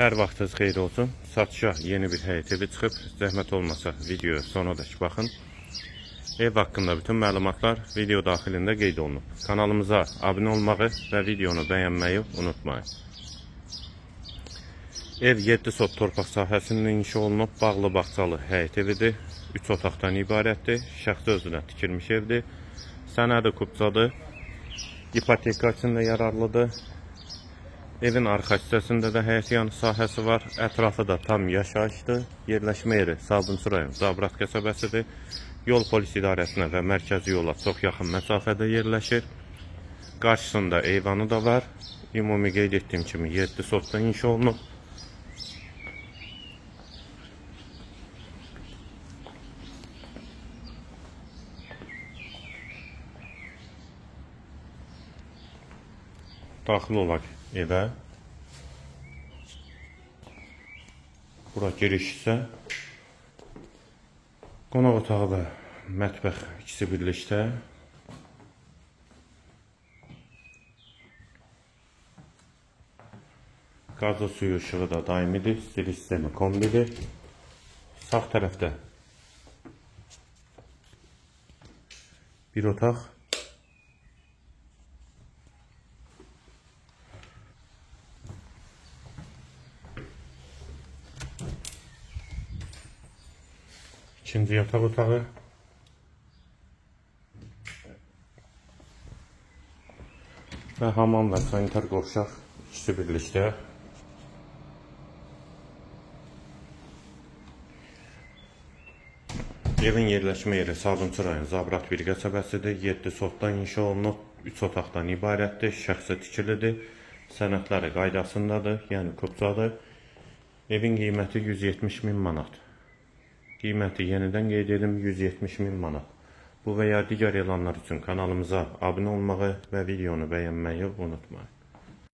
Hər vaxtınız xeyir olsun. Satışa yeni bir həyət evi çıxıb. Zəhmət olmasa videoya sonradakı baxın. Ev haqqında bütün məlumatlar video daxilində qeyd olunub. Kanalımıza abunə olmağı və videonu bəyənməyi unutmayın. Ev 7 sot torpaq sahəsində inşa olunub. Bağlı bağçalı həyət evidir. 3 otaqdan ibarətdir. Şəxsi özünə tikilmiş evdir. Sənədi kubcadır. İpoteka üçün də yararlıdır. Evin arxa hissəsində də həyətyanı sahəsi var. Ətrafı da tam yaşayışdır. Yerləşmə yeri Sabunçu rayon Zabrat qəsəbəsidir. Yol polis idarəsinə və mərkəzi yola çox yaxın məsafədə yerləşir. Qarşısında eyvanı da var. Ümumi qeyd etdiyim kimi 7 sotda inşa olunub. Daxil olaq evə. Bura giriş isə qonaq otağı və mətbəx ikisi birlikdə. Qazlı suyu işığı da daimidir. Stil sistemi kombidir. Sağ tərəfdə bir otaq. İkinci yataq otağı. Və hamam və sanitar qovşaq ikisi birlikdə. Evin yerləşmə yeri Sabunçu rayon Zabrat bir qəsəbəsidir. 7 sotdan inşa olunub. 3 otaqdan ibarətdir. Şəxsi tikilidir. Sənədləri qaydasındadır. Yəni kubcadır. Evin qiyməti 170 min manat. Qiyməti yenidən qeyd edim 170 min manat. Bu və ya digər elanlar üçün kanalımıza abunə olmağı və videonu bəyənməyi unutmayın.